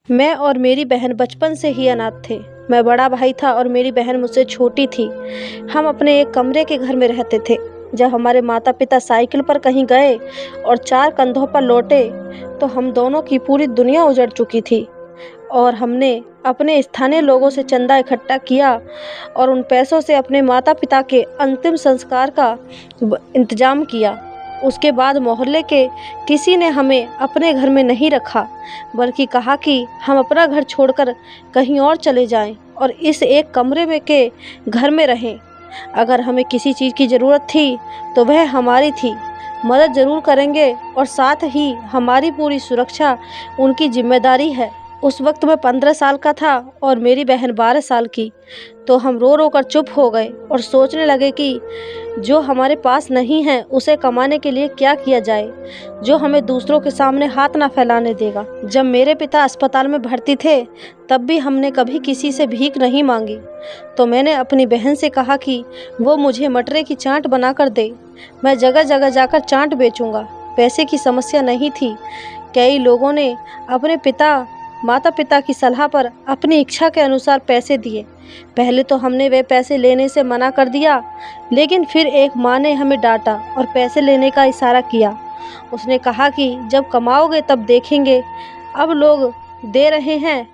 मैं और मेरी बहन बचपन से ही अनाथ थे। मैं बड़ा भाई था और मेरी बहन मुझसे छोटी थी। हम अपने एक कमरे के घर में रहते थे। जब हमारे माता पिता साइकिल पर कहीं गए और 4 कंधों पर लौटे तो हम दोनों की पूरी दुनिया उजड़ चुकी थी और हमने अपने स्थानीय लोगों से चंदा इकट्ठा किया और उन पैसों से अपने माता पिता के अंतिम संस्कार का इंतजाम किया। उसके बाद मोहल्ले के किसी ने हमें अपने घर में नहीं रखा, बल्कि कहा कि हम अपना घर छोड़कर कहीं और चले जाएं और इस एक कमरे में के घर में रहें। अगर हमें किसी चीज़ की ज़रूरत थी तो वह हमारी थी, मदद ज़रूर करेंगे और साथ ही हमारी पूरी सुरक्षा उनकी जिम्मेदारी है। उस वक्त मैं 15 साल का था और मेरी बहन 12 साल की। तो हम रो रो कर चुप हो गए और सोचने लगे कि जो हमारे पास नहीं है उसे कमाने के लिए क्या किया जाए, जो हमें दूसरों के सामने हाथ ना फैलाने देगा। जब मेरे पिता अस्पताल में भर्ती थे तब भी हमने कभी किसी से भीख नहीं मांगी। तो मैंने अपनी बहन से कहा कि वो मुझे मटरे की चाट बना कर दे, मैं जगह जगह जाकर चाट बेचूंगा। पैसे की समस्या नहीं थी। कई लोगों ने अपने माता पिता की सलाह पर अपनी इच्छा के अनुसार पैसे दिए। पहले तो हमने वे पैसे लेने से मना कर दिया, लेकिन फिर एक माँ ने हमें डांटा और पैसे लेने का इशारा किया। उसने कहा कि जब कमाओगे तब देखेंगे, अब लोग दे रहे हैं,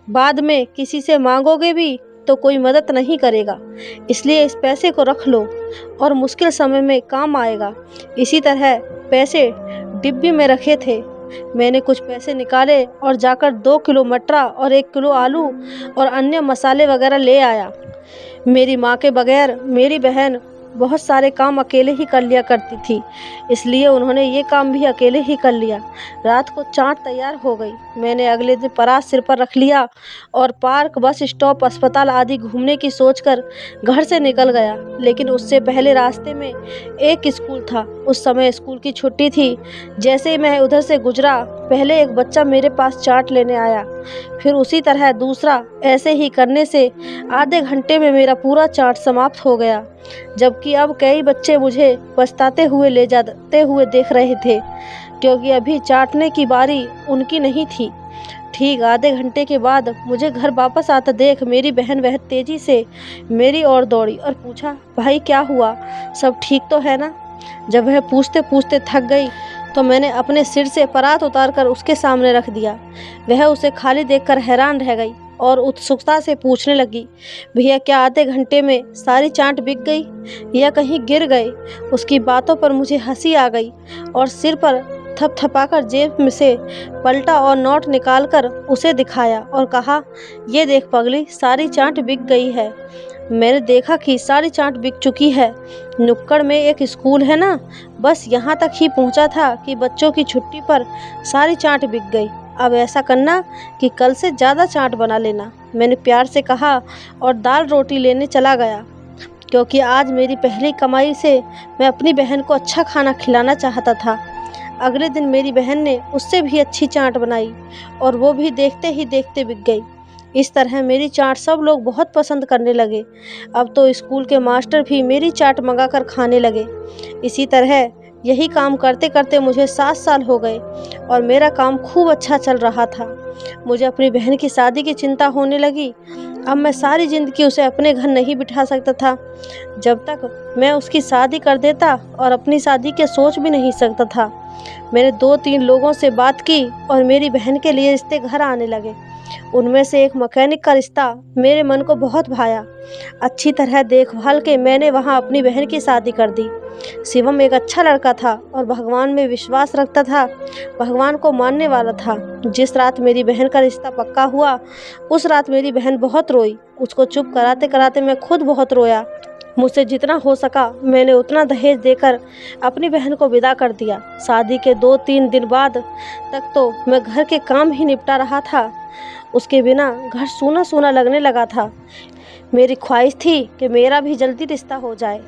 बाद में किसी से मांगोगे भी तो कोई मदद नहीं करेगा, इसलिए इस पैसे को रख लो और मुश्किल समय में काम आएगा। इसी तरह पैसे डिब्बी में रखे थे। मैंने कुछ पैसे निकाले और जाकर 2 किलो मटरा और 1 किलो आलू और अन्य मसाले वगैरह ले आया। मेरी माँ के बगैर मेरी बहन बहुत सारे काम अकेले ही कर लिया करती थी, इसलिए उन्होंने ये काम भी अकेले ही कर लिया। रात को चाट तैयार हो गई। मैंने अगले दिन परात सिर पर रख लिया और पार्क, बस स्टॉप, अस्पताल आदि घूमने की सोचकर घर से निकल गया। लेकिन उससे पहले रास्ते में एक स्कूल था। उस समय स्कूल की छुट्टी थी। जैसे ही मैं उधर से गुजरा, पहले एक बच्चा मेरे पास चाट लेने आया, फिर उसी तरह दूसरा। ऐसे ही करने से आधे घंटे में मेरा पूरा चाट समाप्त हो गया, जबकि अब कई बच्चे मुझे पछताते हुए ले जाते हुए देख रहे थे, क्योंकि अभी चाटने की बारी उनकी नहीं थी। ठीक आधे घंटे के बाद मुझे घर वापस आता देख मेरी बहन वह तेजी से मेरी ओर दौड़ी और पूछा, भाई क्या हुआ, सब ठीक तो है ना? जब वह पूछते पूछते थक गई तो मैंने अपने सिर से परात उतारकर उसके सामने रख दिया। वह उसे खाली देखकर हैरान रह गई और उत्सुकता से पूछने लगी, भैया क्या आधे घंटे में सारी चाट बिक गई या कहीं गिर गए? उसकी बातों पर मुझे हंसी आ गई और सिर पर थपथपाकर जेब में से पलटा और नोट निकालकर उसे दिखाया और कहा, ये देख पगली, सारी चाट बिक गई है। मैंने देखा कि सारी चाट बिक चुकी है। नुक्कड़ में एक स्कूल है ना, बस यहाँ तक ही पहुँचा था कि बच्चों की छुट्टी पर सारी चाट बिक गई। अब ऐसा करना कि कल से ज़्यादा चाट बना लेना, मैंने प्यार से कहा और दाल रोटी लेने चला गया, क्योंकि आज मेरी पहली कमाई से मैं अपनी बहन को अच्छा खाना खिलाना चाहता था। अगले दिन मेरी बहन ने उससे भी अच्छी चाट बनाई और वो भी देखते ही देखते बिक गई। इस तरह मेरी चाट सब लोग बहुत पसंद करने लगे। अब तो स्कूल के मास्टर भी मेरी चाट मंगाकर खाने लगे। इसी तरह यही काम करते करते मुझे 7 साल हो गए और मेरा काम खूब अच्छा चल रहा था। मुझे अपनी बहन की शादी की चिंता होने लगी। अब मैं सारी ज़िंदगी उसे अपने घर नहीं बिठा सकता था। जब तक मैं उसकी शादी कर देता और अपनी शादी के सोच भी नहीं सकता था। मैंने 2-3 लोगों से बात की और मेरी बहन के लिए रिश्ते घर आने लगे। उनमें से एक मैकेनिक का रिश्ता मेरे मन को बहुत भाया। अच्छी तरह देखभाल के मैंने वहां अपनी बहन की शादी कर दी। शिवम एक अच्छा लड़का था और भगवान में विश्वास रखता था, भगवान को मानने वाला था। जिस रात मेरी बहन का रिश्ता पक्का हुआ, उस रात मेरी बहन बहुत रोई। उसको चुप कराते कराते मैं खुद बहुत रोया। मुझसे जितना हो सका मैंने उतना दहेज देकर अपनी बहन को विदा कर दिया। शादी के 2-3 दिन बाद तक तो मैं घर के काम ही निपटा रहा था। उसके बिना घर सूना सूना लगने लगा था। मेरी ख्वाहिश थी कि मेरा भी जल्दी रिश्ता हो जाए।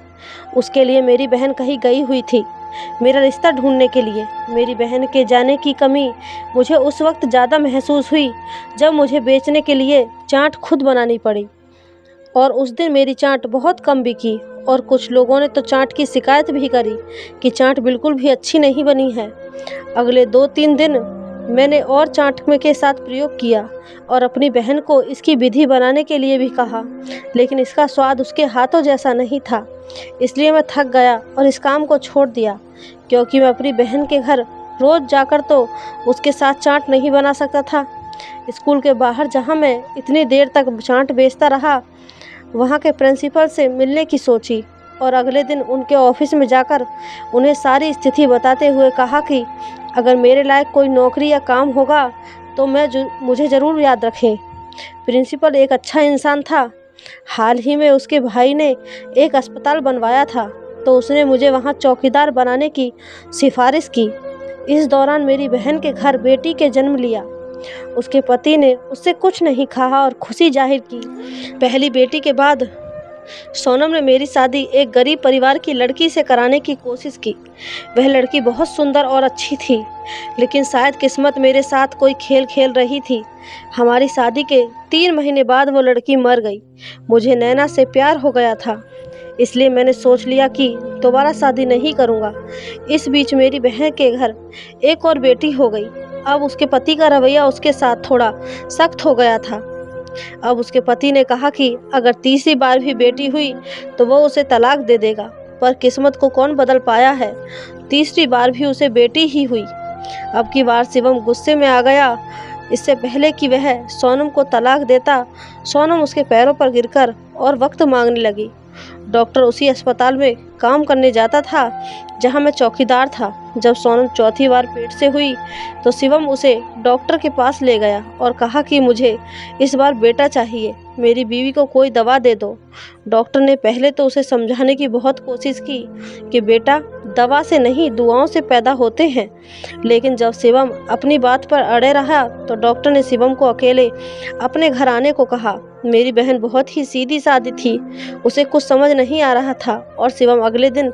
उसके लिए मेरी बहन कहीं गई हुई थी मेरा रिश्ता ढूंढने के लिए। मेरी बहन के जाने की कमी मुझे उस वक्त ज़्यादा महसूस हुई जब मुझे बेचने के लिए चाट खुद बनानी पड़ी। और उस दिन मेरी चाट बहुत कम बिकी और कुछ लोगों ने तो चाट की शिकायत भी करी कि चाट बिल्कुल भी अच्छी नहीं बनी है। अगले 2-3 दिन मैंने और चाट में के साथ प्रयोग किया और अपनी बहन को इसकी विधि बनाने के लिए भी कहा, लेकिन इसका स्वाद उसके हाथों जैसा नहीं था। इसलिए मैं थक गया और इस काम को छोड़ दिया, क्योंकि मैं अपनी बहन के घर रोज़ जाकर तो उसके साथ चाट नहीं बना सकता था। स्कूल के बाहर जहाँ मैं इतनी देर तक चाट बेचता रहा, वहाँ के प्रिंसिपल से मिलने की सोची और अगले दिन उनके ऑफिस में जाकर उन्हें सारी स्थिति बताते हुए कहा कि अगर मेरे लायक कोई नौकरी या काम होगा तो मुझे ज़रूर याद रखें। प्रिंसिपल एक अच्छा इंसान था। हाल ही में उसके भाई ने एक अस्पताल बनवाया था, तो उसने मुझे वहाँ चौकीदार बनाने की सिफारिश की। इस दौरान मेरी बहन के घर बेटी के जन्म लिया। उसके पति ने उससे कुछ नहीं कहा और खुशी जाहिर की। पहली बेटी के बाद सोनम ने मेरी शादी एक गरीब परिवार की लड़की से कराने की कोशिश की। वह लड़की बहुत सुंदर और अच्छी थी, लेकिन शायद किस्मत मेरे साथ कोई खेल खेल रही थी। हमारी शादी के 3 महीने बाद वो लड़की मर गई। मुझे नैना से प्यार हो गया था, इसलिए मैंने सोच लिया कि दोबारा शादी नहीं करूँगा। इस बीच मेरी बहन के घर एक और बेटी हो गई। अब उसके पति का रवैया उसके साथ थोड़ा सख्त हो गया था। अब उसके पति ने कहा कि अगर तीसरी बार भी बेटी हुई तो वो उसे तलाक दे देगा, पर किस्मत को कौन बदल पाया है, तीसरी बार भी उसे बेटी ही हुई। अब की बार शिवम गुस्से में आ गया। इससे पहले कि वह सोनम को तलाक देता, सोनम उसके पैरों पर गिरकर और वक्त मांगने लगी। डॉक्टर उसी अस्पताल में काम करने जाता था जहां मैं चौकीदार था। जब सोनम चौथी बार पेट से हुई तो शिवम उसे डॉक्टर के पास ले गया और कहा कि मुझे इस बार बेटा चाहिए, मेरी बीवी को कोई दवा दे दो। डॉक्टर ने पहले तो उसे समझाने की बहुत कोशिश की कि बेटा दवा से नहीं दुआओं से पैदा होते हैं, लेकिन जब शिवम अपनी बात पर अड़े रहा तो डॉक्टर ने शिवम को अकेले अपने घर आने को कहा। मेरी बहन बहुत ही सीधी सादी थी, उसे कुछ समझ नहीं आ रहा था और शिवम अगले दिन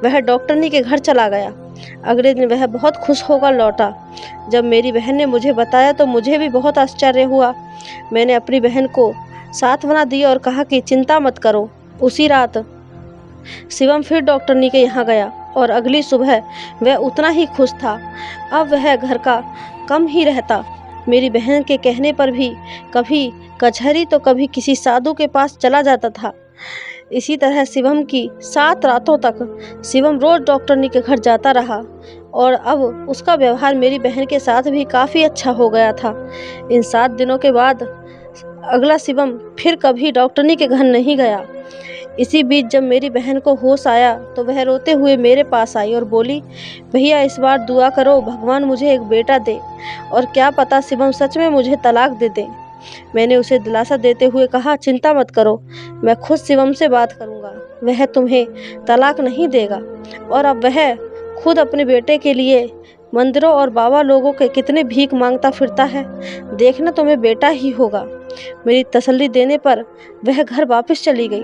वह डॉक्टरनी के घर चला गया। अगले दिन वह बहुत खुश होकर लौटा। जब मेरी बहन ने मुझे बताया तो मुझे भी बहुत आश्चर्य हुआ। मैंने अपनी बहन को सांत्वना दी और कहा कि चिंता मत करो। उसी रात शिवम फिर डॉक्टरनी के यहाँ गया और अगली सुबह वह उतना ही खुश था। अब वह घर का कम ही रहता। मेरी बहन के कहने पर भी कभी कचहरी तो कभी किसी साधु के पास चला जाता था। इसी तरह शिवम की 7 रातों तक शिवम रोज़ डॉक्टरनी के घर जाता रहा और अब उसका व्यवहार मेरी बहन के साथ भी काफ़ी अच्छा हो गया था। इन 7 दिनों के बाद अगला शिवम फिर कभी डॉक्टरनी के घर नहीं गया। इसी बीच जब मेरी बहन को होश आया तो वह रोते हुए मेरे पास आई और बोली, भैया इस बार दुआ करो भगवान मुझे एक बेटा दे, और क्या पता शिवम सच में मुझे तलाक दे दे। मैंने उसे दिलासा देते हुए कहा, चिंता मत करो, मैं खुद शिवम से बात करूंगा, वह तुम्हें तलाक नहीं देगा। और अब वह खुद अपने बेटे के लिए मंदिरों और बाबा लोगों के कितने भीख मांगता फिरता है, देखना तुम्हें बेटा ही होगा। मेरी तसल्ली देने पर वह घर वापस चली गई,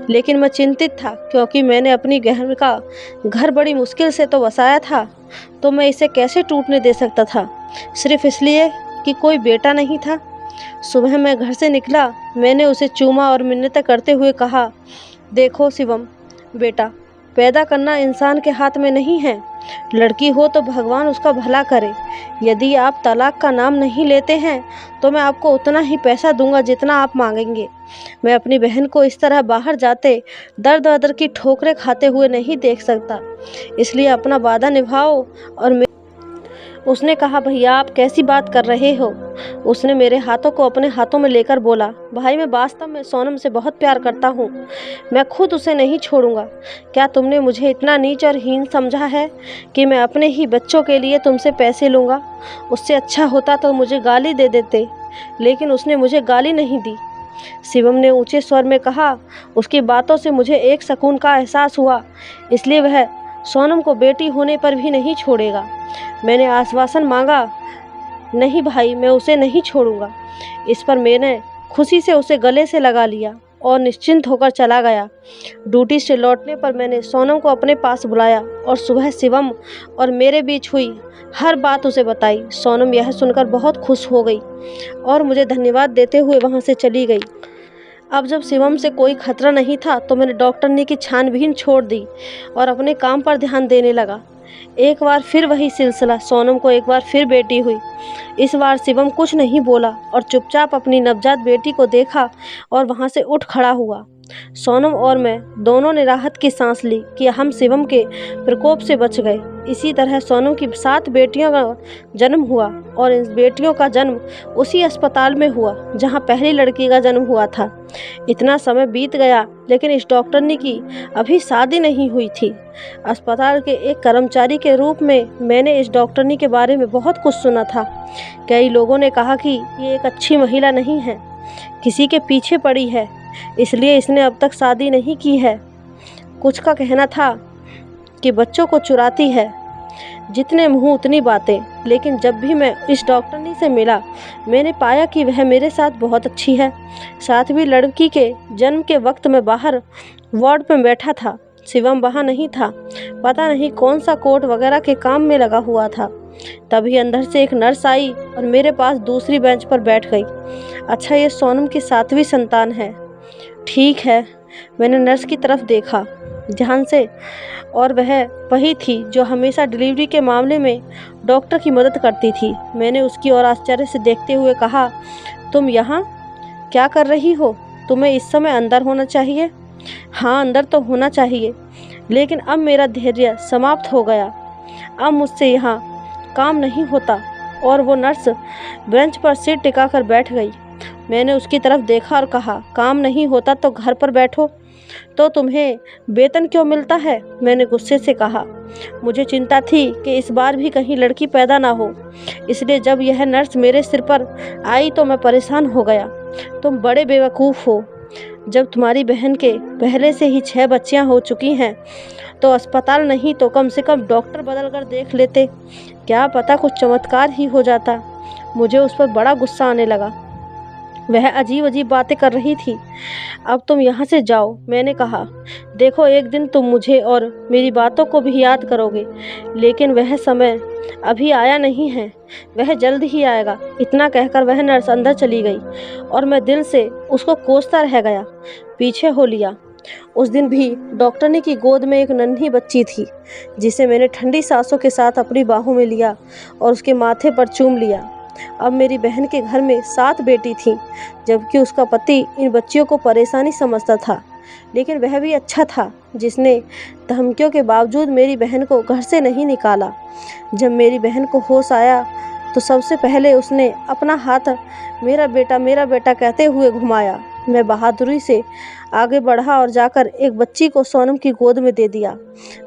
लेकिन मैं चिंतित था क्योंकि मैंने अपनी बहन का घर बड़ी मुश्किल से तो बसाया था, तो मैं इसे कैसे टूटने दे सकता था सिर्फ इसलिए कि कोई बेटा नहीं था। सुबह मैं घर से निकला, मैंने उसे चूमा और मिन्नतें करते हुए कहा, देखो शिवम बेटा, पैदा करना इंसान के हाथ में नहीं है, लड़की हो तो भगवान उसका भला करे। यदि आप तलाक का नाम नहीं लेते हैं तो मैं आपको उतना ही पैसा दूंगा जितना आप मांगेंगे। मैं अपनी बहन को इस तरह बाहर जाते दर दर की ठोकरें खाते हुए नहीं देख सकता, इसलिए अपना वादा निभाओ। और उसने कहा, भैया आप कैसी बात कर रहे हो। उसने मेरे हाथों को अपने हाथों में लेकर बोला, भाई मैं वास्तव में सोनम से बहुत प्यार करता हूँ, मैं खुद उसे नहीं छोड़ूंगा। क्या तुमने मुझे इतना नीच और हीन समझा है कि मैं अपने ही बच्चों के लिए तुमसे पैसे लूँगा? उससे अच्छा होता तो मुझे गाली दे देते, लेकिन उसने मुझे गाली नहीं दी। शिवम ने ऊंचे स्वर में कहा। उसकी बातों से मुझे एक सुकून का एहसास हुआ, इसलिए वह सोनम को बेटी होने पर भी नहीं छोड़ेगा। मैंने आश्वासन मांगा, नहीं भाई मैं उसे नहीं छोड़ूंगा। इस पर मैंने खुशी से उसे गले से लगा लिया और निश्चिंत होकर चला गया। ड्यूटी से लौटने पर मैंने सोनम को अपने पास बुलाया और सुबह शिवम और मेरे बीच हुई हर बात उसे बताई। सोनम यह सुनकर बहुत खुश हो गई और मुझे धन्यवाद देते हुए वहाँ से चली गई। अब जब शिवम से कोई खतरा नहीं था तो मैंने डॉक्टरनी की छानबीन छोड़ दी और अपने काम पर ध्यान देने लगा। एक बार फिर वही सिलसिला, सोनम को एक बार फिर बेटी हुई। इस बार शिवम कुछ नहीं बोला और चुपचाप अपनी नवजात बेटी को देखा और वहाँ से उठ खड़ा हुआ। सोनम और मैं दोनों ने राहत की सांस ली कि हम शिवम के प्रकोप से बच गए। इसी तरह सोनम की 7 बेटियों का जन्म हुआ और इन बेटियों का जन्म उसी अस्पताल में हुआ जहां पहली लड़की का जन्म हुआ था। इतना समय बीत गया लेकिन इस डॉक्टरनी की अभी शादी नहीं हुई थी। अस्पताल के एक कर्मचारी के रूप में मैंने इस डॉक्टरनी के बारे में बहुत कुछ सुना था। कई लोगों ने कहा कि ये एक अच्छी महिला नहीं है, किसी के पीछे पड़ी है, इसलिए इसने अब तक शादी नहीं की है। कुछ का कहना था कि बच्चों को चुराती है। जितने मुंह उतनी बातें। लेकिन जब भी मैं इस डॉक्टरनी से मिला मैंने पाया कि वह मेरे साथ बहुत अच्छी है। 7वीं लड़की के जन्म के वक्त मैं बाहर वार्ड में बैठा था। शिवम वहाँ नहीं था, पता नहीं कौन सा कोर्ट वगैरह के काम में लगा हुआ था। तभी अंदर से एक नर्स आई और मेरे पास दूसरी बेंच पर बैठ गई। अच्छा, ये सोनम की 7वीं संतान है। ठीक है, मैंने नर्स की तरफ देखा ध्यान से, और वह वही थी जो हमेशा डिलीवरी के मामले में डॉक्टर की मदद करती थी। मैंने उसकी ओर आश्चर्य से देखते हुए कहा, तुम यहाँ क्या कर रही हो? तुम्हें इस समय अंदर होना चाहिए। हाँ, अंदर तो होना चाहिए, लेकिन अब मेरा धैर्य समाप्त हो गया। अब मुझसे यहाँ काम नहीं होता। और वो नर्स बेंच पर सिर टिकाकर बैठ गई। मैंने उसकी तरफ देखा और कहा, काम नहीं होता तो घर पर बैठो। तो तुम्हें वेतन क्यों मिलता है? मैंने गुस्से से कहा। मुझे चिंता थी कि इस बार भी कहीं लड़की पैदा ना हो, इसलिए जब यह नर्स मेरे सिर पर आई तो मैं परेशान हो गया। तुम बड़े बेवकूफ़ हो। जब तुम्हारी बहन के पहले से ही 6 बच्चियां हो चुकी हैं तो अस्पताल नहीं तो कम से कम डॉक्टर बदल कर देख लेते। क्या पता कुछ चमत्कार ही हो जाता। मुझे उस पर बड़ा गुस्सा आने लगा। वह अजीब अजीब बातें कर रही थी। अब तुम यहाँ से जाओ, मैंने कहा। देखो, एक दिन तुम मुझे और मेरी बातों को भी याद करोगे, लेकिन वह समय अभी आया नहीं है, वह जल्द ही आएगा। इतना कहकर वह नर्स अंदर चली गई और मैं दिल से उसको कोसता रह गया। पीछे हो लिया। उस दिन भी डॉक्टरनी की गोद में एक नन्ही बच्ची थी जिसे मैंने ठंडी सांसों के साथ अपनी बाहों में लिया और उसके माथे पर चूम लिया। अब मेरी बहन के घर में 7 बेटी थीं, जबकि उसका पति इन बच्चियों को परेशानी समझता था। लेकिन वह भी अच्छा था, जिसने धमकियों के बावजूद मेरी बहन को घर से नहीं निकाला। जब मेरी बहन को होश आया तो सबसे पहले उसने अपना हाथ मेरा बेटा कहते हुए घुमाया। मैं बहादुरी से आगे बढ़ा और जाकर एक बच्ची को सोनम की गोद में दे दिया।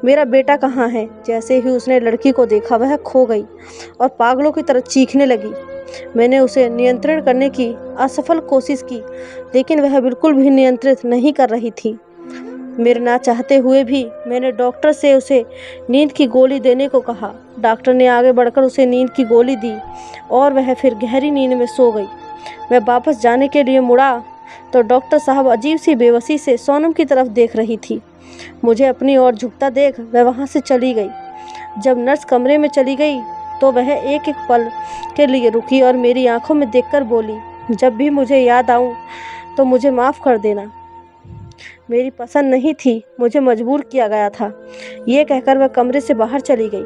मेरा बेटा कहाँ है? जैसे ही उसने लड़की को देखा वह खो गई और पागलों की तरह चीखने लगी। मैंने उसे नियंत्रण करने की असफल कोशिश की, लेकिन वह बिल्कुल भी नियंत्रित नहीं कर रही थी। मेरे ना चाहते हुए भी मैंने डॉक्टर से उसे नींद की गोली देने को कहा। डॉक्टर ने आगे बढ़कर उसे नींद की गोली दी और वह फिर गहरी नींद में सो गई। मैं वापस जाने के लिए मुड़ा तो डॉक्टर साहब अजीब सी बेबसी से सोनम की तरफ देख रही थी। मुझे अपनी ओर झुकता देख वह वहाँ से चली गई। जब नर्स कमरे में चली गई तो वह एक एक पल के लिए रुकी और मेरी आंखों में देखकर बोली, जब भी मुझे याद आऊँ तो मुझे माफ़ कर देना। मेरी पसंद नहीं थी, मुझे मजबूर किया गया था। ये कहकर वह कमरे से बाहर चली गई।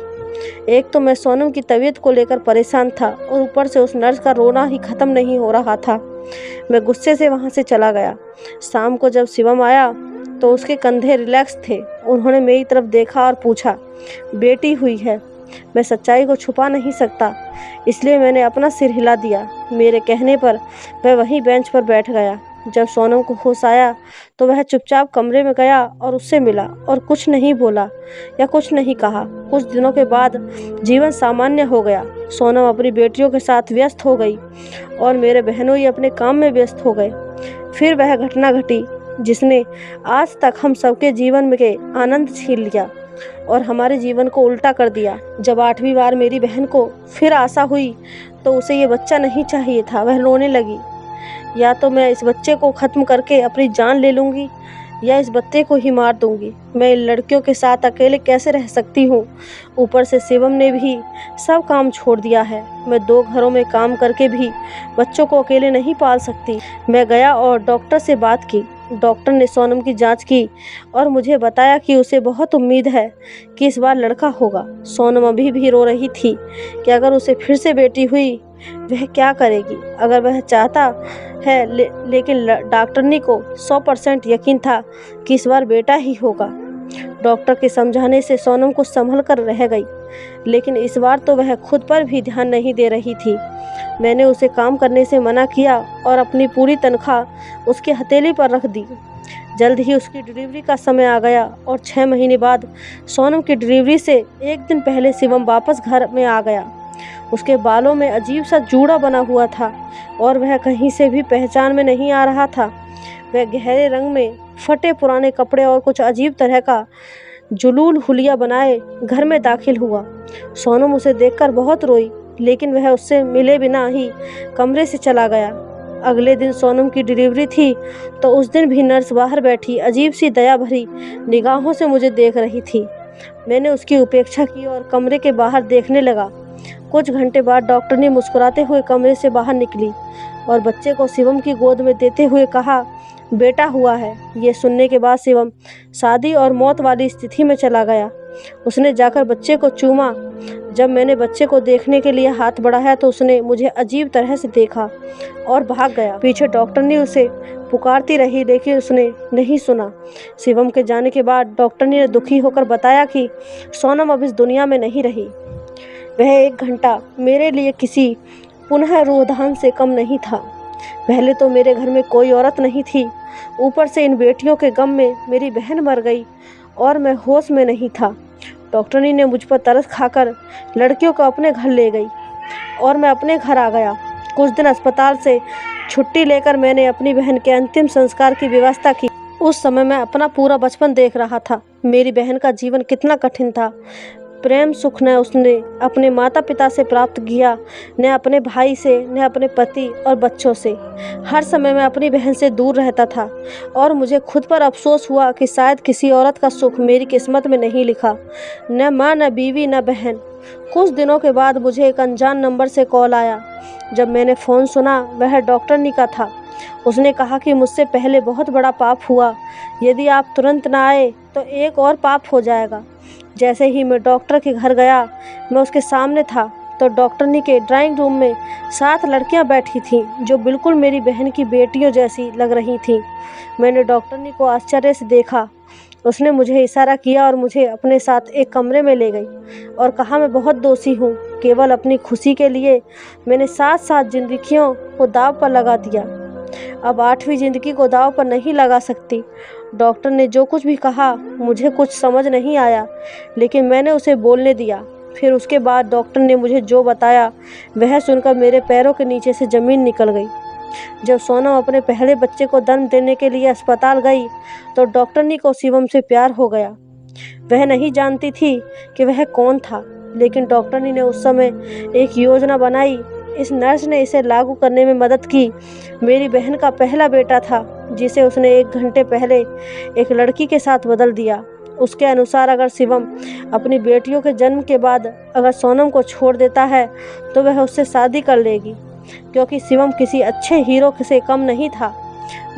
एक तो मैं सोनम की तबीयत को लेकर परेशान था और ऊपर से उस नर्स का रोना ही ख़त्म नहीं हो रहा था। मैं गुस्से से वहाँ से चला गया। शाम को जब शिवम आया तो उसके कंधे रिलैक्स थे। उन्होंने मेरी तरफ देखा और पूछा, बेटी हुई है? मैं सच्चाई को छुपा नहीं सकता, इसलिए मैंने अपना सिर हिला दिया। मेरे कहने पर वह वहीं बेंच पर बैठ गया। जब सोनम को होश आया तो वह चुपचाप कमरे में गया और उससे मिला और कुछ नहीं बोला या कुछ नहीं कहा। कुछ दिनों के बाद जीवन सामान्य हो गया। सोनम अपनी बेटियों के साथ व्यस्त हो गई और मेरे बहनोई अपने काम में व्यस्त हो गए। फिर वह घटना घटी जिसने आज तक हम सबके जीवन में के आनंद छीन लिया और हमारे जीवन को उल्टा कर दिया। जब 8वीं बार मेरी बहन को फिर आशा हुई तो उसे ये बच्चा नहीं चाहिए था। वह रोने लगी, या तो मैं इस बच्चे को ख़त्म करके अपनी जान ले लूँगी या इस बच्चे को ही मार दूँगी। मैं इन लड़कियों के साथ अकेले कैसे रह सकती हूँ? ऊपर से शिवम ने भी सब काम छोड़ दिया है। मैं 2 घरों में काम करके भी बच्चों को अकेले नहीं पाल सकती। मैं गया और डॉक्टर से बात की। डॉक्टर ने सोनम की जांच की और मुझे बताया कि उसे बहुत उम्मीद है कि इस बार लड़का होगा। सोनम अभी भी रो रही थी कि अगर उसे फिर से बेटी हुई वह क्या करेगी। अगर वह चाहता है लेकिन डॉक्टरनी को 100% यकीन था कि इस बार बेटा ही होगा। डॉक्टर के समझाने से सोनम कुछ संभल कर रह गई, लेकिन इस बार तो वह खुद पर भी ध्यान नहीं दे रही थी। मैंने उसे काम करने से मना किया और अपनी पूरी तनख्वाह उसकी हथेली पर रख दी। जल्द ही उसकी डिलीवरी का समय आ गया और 6 महीने बाद सोनम की डिलीवरी से एक दिन पहले शिवम वापस घर में आ गया। उसके बालों में अजीब सा जूड़ा बना हुआ था और वह कहीं से भी पहचान में नहीं आ रहा था। वह गहरे रंग में फटे पुराने कपड़े और कुछ अजीब तरह का जुलूल हुलिया बनाए घर में दाखिल हुआ। सोनम उसे देखकर बहुत रोई, लेकिन वह उससे मिले बिना ही कमरे से चला गया। अगले दिन सोनम की डिलीवरी थी तो उस दिन भी नर्स बाहर बैठी अजीब सी दया भरी निगाहों से मुझे देख रही थी। मैंने उसकी उपेक्षा की और कमरे के बाहर देखने लगा। कुछ घंटे बाद डॉक्टर ने मुस्कुराते हुए कमरे से बाहर निकली और बच्चे को शिवम की गोद में देते हुए कहा, बेटा हुआ है। ये सुनने के बाद शिवम शादी और मौत वाली स्थिति में चला गया। उसने जाकर बच्चे को चूमा। जब मैंने बच्चे को देखने के लिए हाथ बढ़ाया तो उसने मुझे अजीब तरह से देखा और भाग गया। पीछे डॉक्टर ने उसे पुकारती रही, लेकिन उसने नहीं सुना। शिवम के जाने के बाद डॉक्टर ने दुखी होकर बताया कि सोनम अब इस दुनिया में नहीं रही। वह 1 घंटा मेरे लिए किसी पुनः रोधान से कम नहीं था। पहले तो मेरे घर में कोई औरत नहीं थी, ऊपर से इन बेटियों के गम में मेरी बहन मर गई और मैं होश में नहीं था। डॉक्टरनी ने मुझ पर तरस खाकर लड़कियों को अपने घर ले गई और मैं अपने घर आ गया। कुछ दिन अस्पताल से छुट्टी लेकर मैंने अपनी बहन के अंतिम संस्कार की व्यवस्था की। उस समय मैं अपना पूरा बचपन देख रहा था। मेरी बहन का जीवन कितना कठिन था। प्रेम सुख न उसने अपने माता पिता से प्राप्त किया, न अपने भाई से, न अपने पति और बच्चों से। हर समय मैं अपनी बहन से दूर रहता था और मुझे खुद पर अफसोस हुआ कि शायद किसी औरत का सुख मेरी किस्मत में नहीं लिखा, न माँ, न बीवी, न बहन। कुछ दिनों के बाद मुझे एक अनजान नंबर से कॉल आया। जब मैंने फ़ोन सुना वह डॉक्टरनी का था। उसने कहा कि मुझसे पहले बहुत बड़ा पाप हुआ, यदि आप तुरंत ना आए तो एक और पाप हो जाएगा। जैसे ही मैं डॉक्टर के घर गया, मैं उसके सामने था तो डॉक्टरनी के ड्राइंग रूम में 7 लड़कियां बैठी थीं जो बिल्कुल मेरी बहन की बेटियों जैसी लग रही थीं। मैंने डॉक्टरनी को आश्चर्य से देखा। उसने मुझे इशारा किया और मुझे अपने साथ एक कमरे में ले गई और कहा, मैं बहुत दोषी हूँ। केवल अपनी खुशी के लिए मैंने 7 जिंदगियों को दाव पर लगा दिया। अब 8वीं जिंदगी को दाव पर नहीं लगा सकती। डॉक्टर ने जो कुछ भी कहा मुझे कुछ समझ नहीं आया, लेकिन मैंने उसे बोलने दिया। फिर उसके बाद डॉक्टर ने मुझे जो बताया वह सुनकर मेरे पैरों के नीचे से ज़मीन निकल गई। जब सोनम अपने पहले बच्चे को जन्म देने के लिए अस्पताल गई तो डॉक्टरनी को शिवम से प्यार हो गया। वह नहीं जानती थी कि वह कौन था, लेकिन डॉक्टरनी ने उस समय एक योजना बनाई। इस नर्स ने इसे लागू करने में मदद की। मेरी बहन का पहला बेटा था जिसे उसने 1 घंटे पहले एक लड़की के साथ बदल दिया। उसके अनुसार अगर शिवम अपनी बेटियों के जन्म के बाद अगर सोनम को छोड़ देता है तो वह उससे शादी कर लेगी, क्योंकि शिवम किसी अच्छे हीरो से कम नहीं था।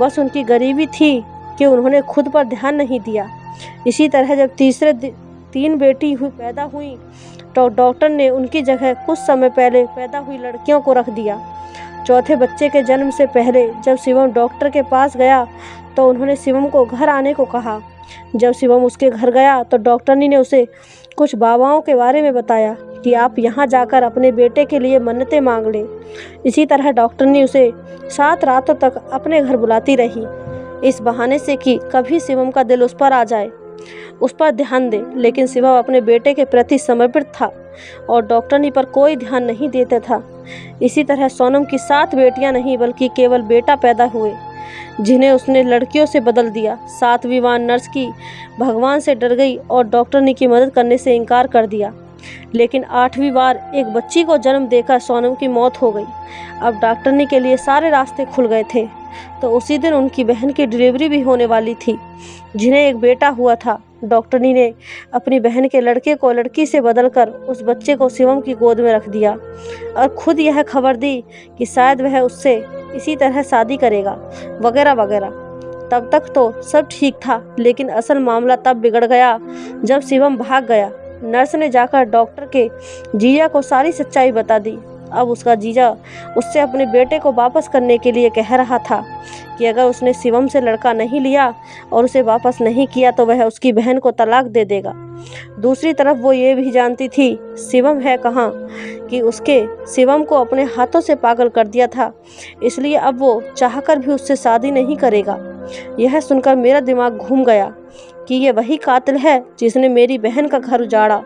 बस उनकी गरीबी थी कि उन्होंने खुद पर ध्यान नहीं दिया। इसी तरह जब तीसरे 3 बेटी पैदा हुई तो डॉक्टर ने उनकी जगह कुछ समय पहले पैदा हुई लड़कियों को रख दिया। चौथे बच्चे के जन्म से पहले जब शिवम डॉक्टर के पास गया तो उन्होंने शिवम को घर आने को कहा। जब शिवम उसके घर गया तो डॉक्टरनी ने उसे कुछ बाबाओं के बारे में बताया कि आप यहाँ जाकर अपने बेटे के लिए मन्नतें मांग लें। इसी तरह डॉक्टरनी उसे 7 रातों तक अपने घर बुलाती रही, इस बहाने से कि कभी शिवम का दिल उस पर आ जाए, उस पर ध्यान दे। लेकिन शिवम अपने बेटे के प्रति समर्पित था और डॉक्टरनी पर कोई ध्यान नहीं देता था। इसी तरह सोनम की 7 बेटियां नहीं बल्कि केवल बेटा पैदा हुए, जिन्हें उसने लड़कियों से बदल दिया। 7वीं बार नर्स की भगवान से डर गई और डॉक्टरनी की मदद करने से इनकार कर दिया। लेकिन 8वीं बार एक बच्ची को जन्म देकर सोनम की मौत हो गई। अब डॉक्टरनी के लिए सारे रास्ते खुल गए थे। तो उसी दिन उनकी बहन की डिलीवरी भी होने वाली थी, जिन्हें एक बेटा हुआ था। डॉक्टरनी ने अपनी बहन के लड़के को लड़की से बदलकर उस बच्चे को शिवम की गोद में रख दिया और खुद यह खबर दी कि शायद वह उससे इसी तरह शादी करेगा, वगैरह वगैरह। तब तक तो सब ठीक था, लेकिन असल मामला तब बिगड़ गया जब शिवम भाग गया। नर्स ने जाकर डॉक्टर के जीजा को सारी सच्चाई बता दी। अब उसका जीजा उससे अपने बेटे को वापस करने के लिए कह रहा था कि अगर उसने शिवम से लड़का नहीं लिया और उसे वापस नहीं किया तो वह उसकी बहन को तलाक दे देगा। दूसरी तरफ वो ये भी जानती थी शिवम है कहाँ, कि उसके शिवम को अपने हाथों से पागल कर दिया था, इसलिए अब वो चाहकर भी उससे शादी नहीं करेगा। यह सुनकर मेरा दिमाग घूम गया कि ये वही कातिल है जिसने मेरी बहन का घर उजाड़ा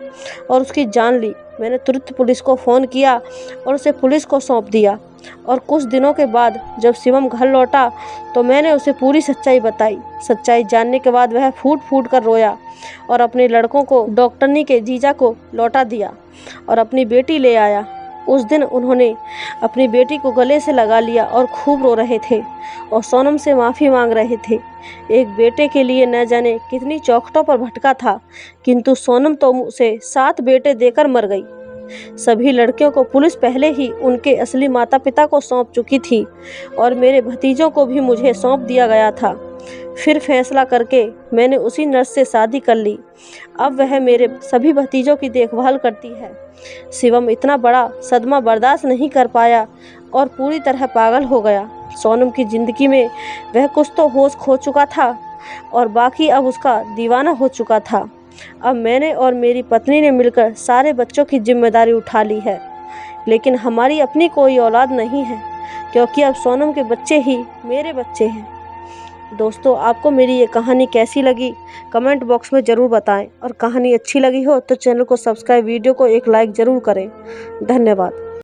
और उसकी जान ली। मैंने तुरंत पुलिस को फ़ोन किया और उसे पुलिस को सौंप दिया। और कुछ दिनों के बाद जब शिवम घर लौटा तो मैंने उसे पूरी सच्चाई बताई। सच्चाई जानने के बाद वह फूट फूट कर रोया और अपने लड़कों को डॉक्टरनी के जीजा को लौटा दिया और अपनी बेटी ले आया। उस दिन उन्होंने अपनी बेटी को गले से लगा लिया और खूब रो रहे थे और सोनम से माफ़ी मांग रहे थे। एक बेटे के लिए न जाने कितनी चौखटों पर भटका था, किंतु सोनम तो उसे 7 बेटे देकर मर गई। सभी लड़कियों को पुलिस पहले ही उनके असली माता पिता को सौंप चुकी थी और मेरे भतीजों को भी मुझे सौंप दिया गया था। फिर फैसला करके मैंने उसी नर्स से शादी कर ली। अब वह मेरे सभी भतीजों की देखभाल करती है। शिवम इतना बड़ा सदमा बर्दाश्त नहीं कर पाया और पूरी तरह पागल हो गया। सोनम की ज़िंदगी में वह कुछ तो होश खो चुका था और बाकी अब उसका दीवाना हो चुका था। अब मैंने और मेरी पत्नी ने मिलकर सारे बच्चों की जिम्मेदारी उठा ली है, लेकिन हमारी अपनी कोई औलाद नहीं है, क्योंकि अब सोनम के बच्चे ही मेरे बच्चे हैं। दोस्तों, आपको मेरी ये कहानी कैसी लगी कमेंट बॉक्स में ज़रूर बताएं और कहानी अच्छी लगी हो तो चैनल को सब्सक्राइब, वीडियो को एक लाइक ज़रूर करें। धन्यवाद।